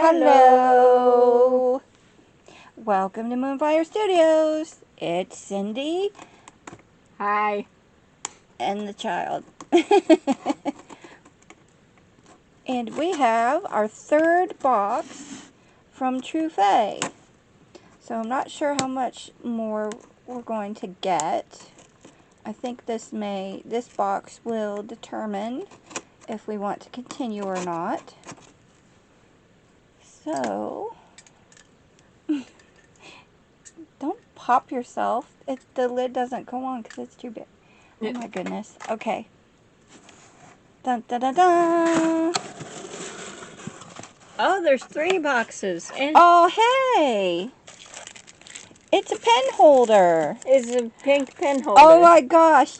Hello. Welcome to Moonfire Studios. It's Cindy. Hi. And the child. And we have our third box from Truphae. So I'm not sure how much more we're going to get. I think this box will determine if we want to continue or not. So, don't pop yourself. The lid doesn't go on because it's too big. Oh my goodness. Okay. Dun dun dun dun. Oh, there's 3 boxes. And Oh, hey. It's a pen holder. it's a pink pen holder. Oh my gosh.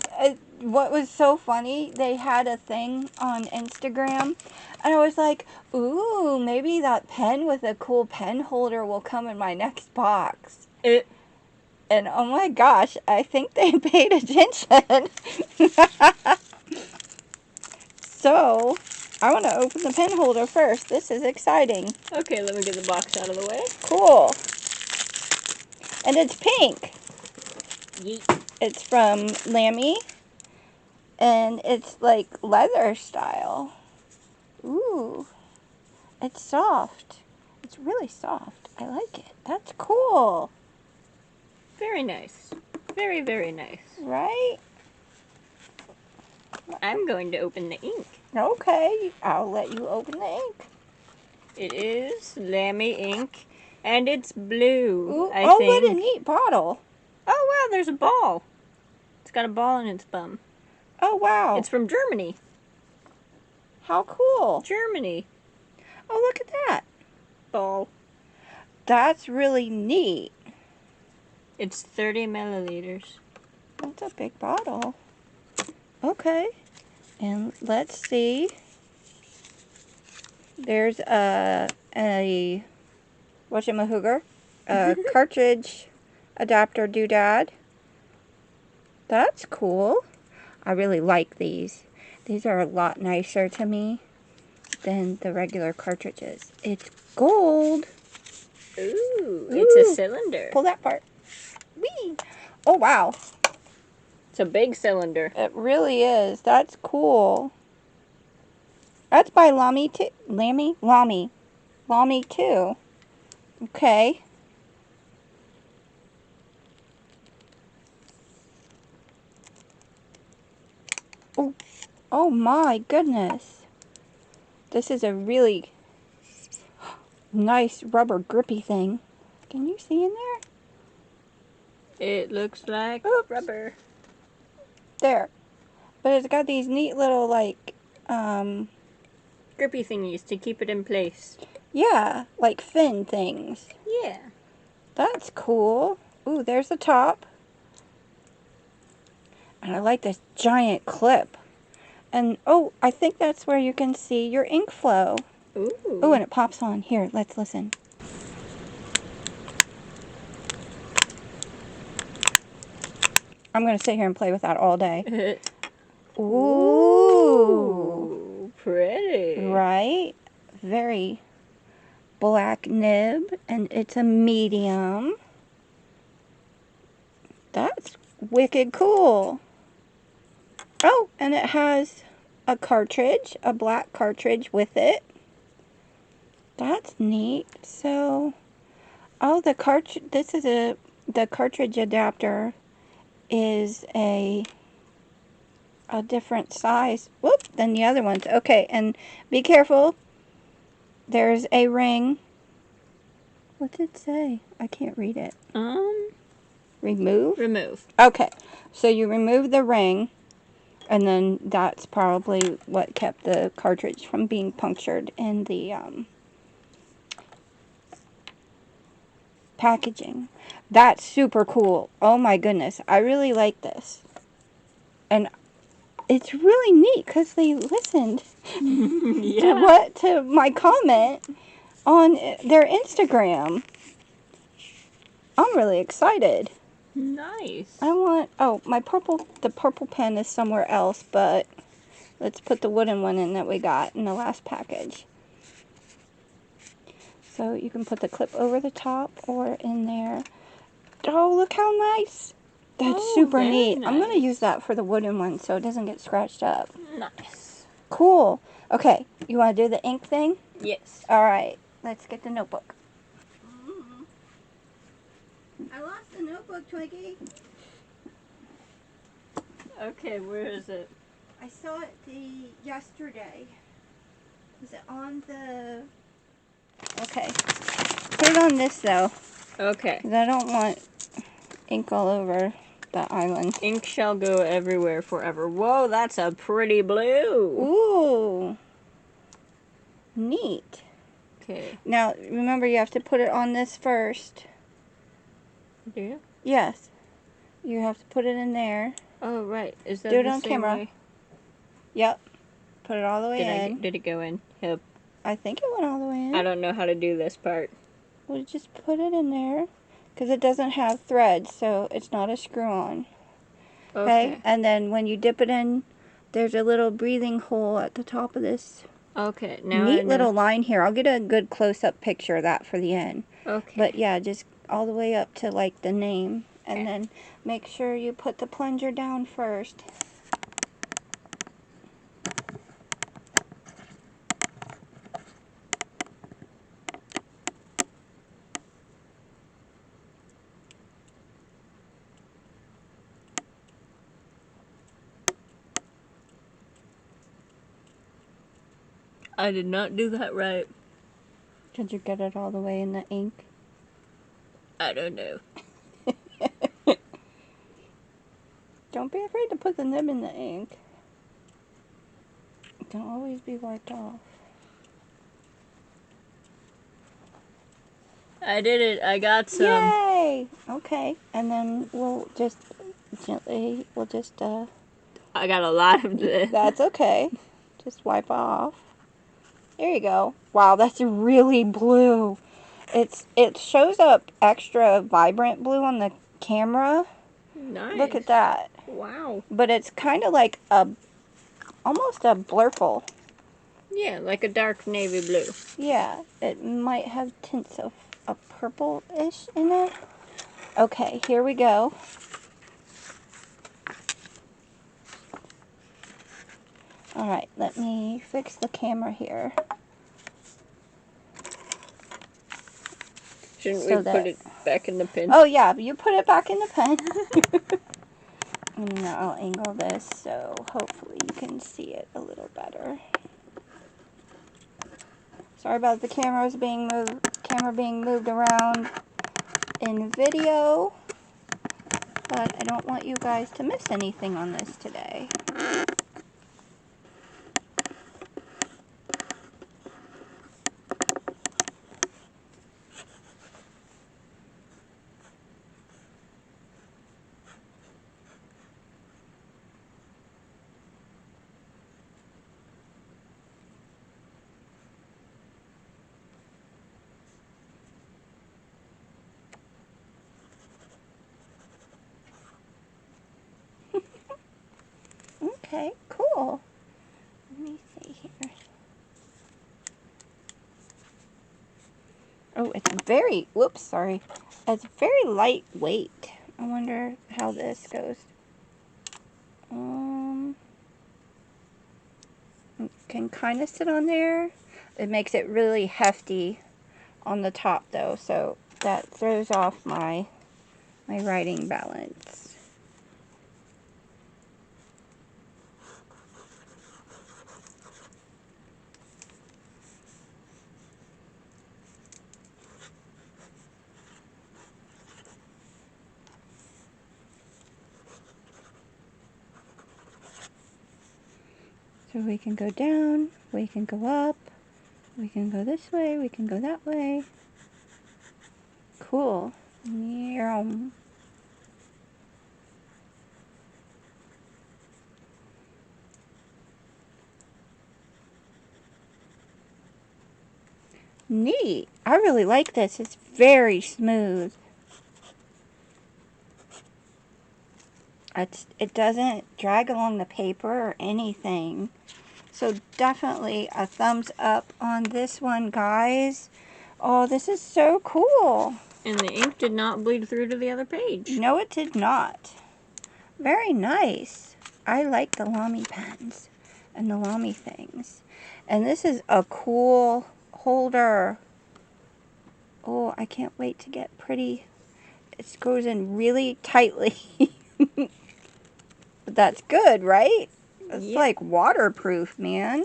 What was so funny, they had a thing on Instagram, and I was like, ooh, maybe that pen with a cool pen holder will come in my next box. And oh my gosh, I think they paid attention. So, I want to open the pen holder first. This is exciting. Okay, let me get the box out of the way. Cool. And it's pink. Yeet. It's from Lammy. And it's like leather style. Ooh. It's soft. It's really soft. I like it. That's cool. Very nice. Very, very nice. Right? I'm going to open the ink. Okay. I'll let you open the ink. It is Lammy ink, and it's blue, Ooh. I Oh, think. what a neat bottle. Oh, wow, there's a ball. It's got a ball in its bum. Oh, wow. It's from Germany. How cool. Germany. Oh, look at that. Ball. That's really neat. It's 30 milliliters. That's a big bottle. Okay. And let's see. There's a whatchamahooger, a cartridge adapter doodad. That's cool. I really like these. These are a lot nicer to me than the regular cartridges. It's gold. Ooh, it's a cylinder. Pull that part. Whee! Oh, wow. It's a big cylinder. It really is. That's cool. That's by Lamy too. Lamy too. Okay. Oh, oh my goodness. This is a really nice rubber grippy thing. Can you see in there? It looks like rubber. There. But it's got these neat little, like, grippy thingies to keep it in place. yeah, like fin things. Yeah. That's cool. Ooh, there's the top. And I like this giant clip. And, oh, I think that's where you can see your ink flow. Ooh. Oh, and it pops on. Here, let's listen. I'm going to sit here and play with that all day. Ooh. Pretty. Right? Very black nib, and it's a medium. That's wicked cool. Oh, and it has a cartridge, a black cartridge with it. That's neat. So, oh, the cartridge adapter is a different size, whoop, than the other ones. Okay, and be careful. There's a ring. What's it say? I can't read it. Remove? Remove. Okay, so you remove the ring, and then that's probably what kept the cartridge from being punctured in the packaging. That's super cool. Oh my goodness, I really like this. And it's really neat because they listened to my comment on their Instagram. I'm really excited. Nice. I want, oh, the purple pen is somewhere else, but let's put the wooden one in that we got in the last package. So you can put the clip over the top or in there. Oh, look how nice. That's super very neat. I'm going to nice. use that for the wooden one so it doesn't get scratched up. Nice. Cool. Okay, you want to do the ink thing? Yes. All right, let's get the notebook. I lost the notebook, Twiggy. Okay, where is it? I saw it yesterday. Is it on the... Okay. Put it on this, though. Okay. Because I don't want ink all over the island. Ink shall go everywhere forever. Whoa, that's a pretty blue. Ooh. Neat. Okay. Now, remember, you have to put it on this first. Do you? Yes. You have to put it in there. Oh, right. Is that Do it the on same camera. way? Yep. Put it all the way in. Did it go in? Yep. I think it went all the way in. I don't know how to do this part. Well, just put it in there. Because it doesn't have threads, so it's not a screw-on. Okay? And then when you dip it in, there's a little breathing hole at the top of this. Okay. Now Neat little line here. I'll get a good close-up picture of that for the end. Okay. But yeah, just all the way up to like the name. And then make sure you put the plunger down first. I did not do that right. Did you get it all the way in the ink? I don't know. Don't be afraid to put the nib in the ink. It can always be wiped off. I did it. I got some. Yay! Okay, and then we'll just gently, I got a lot of this. that's okay. Just wipe off. There you go. Wow, that's really blue. It shows up extra vibrant blue on the camera. Nice. Look at that. Wow. But it's kind of like almost a blurple. Yeah, like a dark navy blue. Yeah, it might have tints of a purple-ish in it. Okay, here we go. Alright, let me fix the camera here. Shouldn't we put it back in the pen? Oh yeah, you put it back in the pen. And now I'll angle this so hopefully you can see it a little better. Sorry about the camera being moved around in video, but I don't want you guys to miss anything on this today. Okay, cool. Let me see here. Oh, it's very, whoops, sorry. It's very lightweight. I wonder how this goes. It can kind of sit on there. It makes it really hefty on the top though, so that throws off my writing balance. So we can go down, we can go up, we can go this way, we can go that way. Cool. Yum. Neat. I really like this. It's very smooth. It doesn't drag along the paper or anything. So definitely a thumbs up on this one, guys. Oh, this is so cool. And the ink did not bleed through to the other page. No, it did not. Very nice. I like the Lamy pens and the Lamy things. And this is a cool holder. Oh, I can't wait to get pretty. It goes in really tightly. But that's good, right? It's like waterproof, man.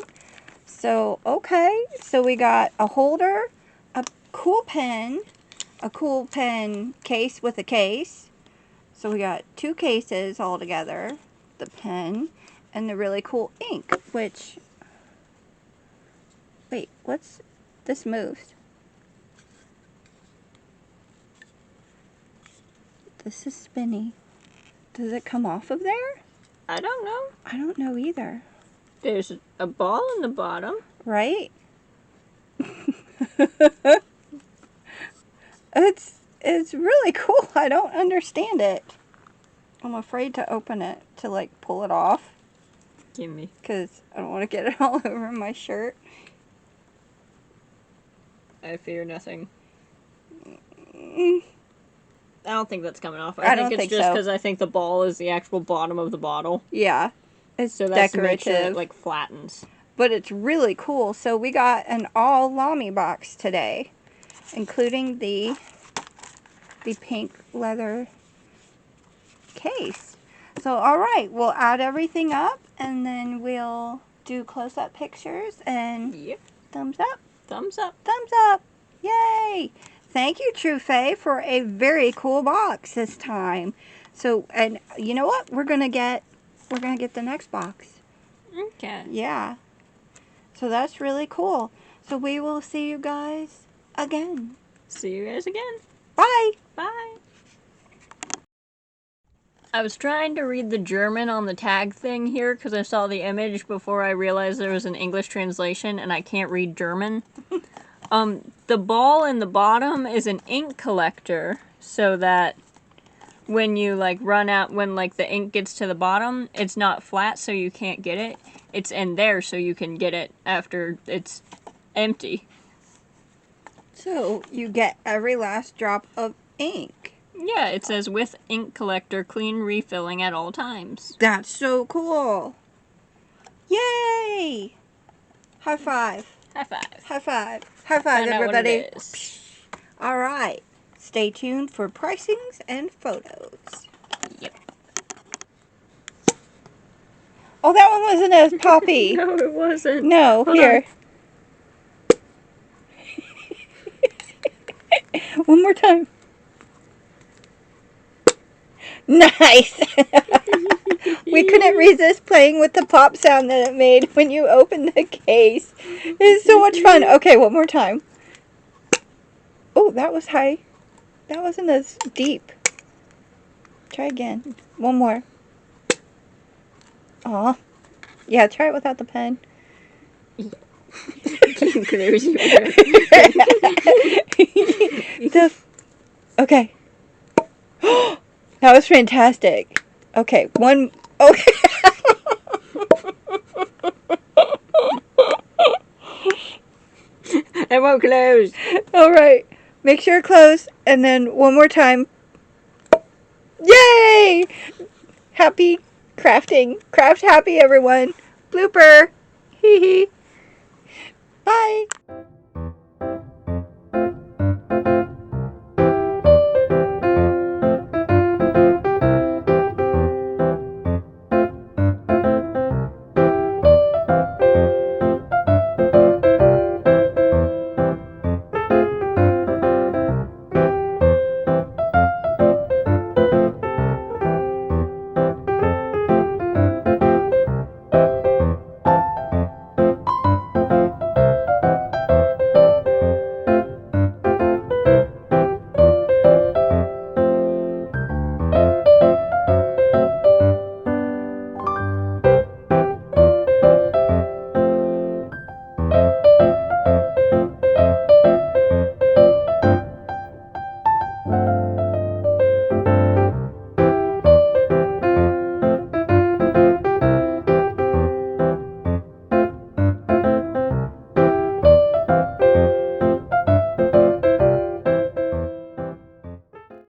So, okay. So we got a holder, a cool pen case with a case. So we got 2 cases all together. The pen and the really cool ink, which... Wait, what's... This moves. This is spinny. Does it come off of there? I don't know. I don't know either. There's a ball in the bottom. Right? It's really cool. I don't understand it. I'm afraid to open it to like pull it off. Give me. Because I don't want to get it all over my shirt. I fear nothing. Mm. I don't think that's coming off. I think don't it's think just so. because I think the ball is the actual bottom of the bottle. Yeah. It's So that's decorative. to make sure it like flattens. But it's really cool. So we got an all Lamy box today, including the pink leather case. So alright, we'll add everything up and then we'll do close-up pictures and Yep. thumbs up. Thumbs up. Thumbs up. Yay! Thank you, Truphae, for a very cool box this time. So, and you know what? We're gonna get the next box. Okay. Yeah. So that's really cool. So we will see you guys again. See you guys again. Bye. Bye. I was trying to read the German on the tag thing here because I saw the image before I realized there was an English translation and I can't read German. The ball in the bottom is an ink collector so that when you like run out, when like the ink gets to the bottom, it's not flat so you can't get it. It's in there so you can get it after it's empty. So you get every last drop of ink. Yeah, it says with ink collector, clean refilling at all times. That's so cool. Yay! High five. High five. High five. High five, Find out what everybody. it is. All right. Stay tuned for pricings and photos. Yep. Oh, that one wasn't as poppy. No, it wasn't. No, Hold here. One more time. Nice. We couldn't resist playing with the pop sound that it made when you opened the case. It's so much fun. Okay, one more time. Oh, that was high. That wasn't as deep. Try again. One more. Aw. Yeah, try it without the pen. Okay. That was fantastic. Okay, one. Okay. It won't close. All right. Make sure it close, and then one more time. Yay! Happy crafting. Craft happy, everyone. Blooper. Hee hee. Bye.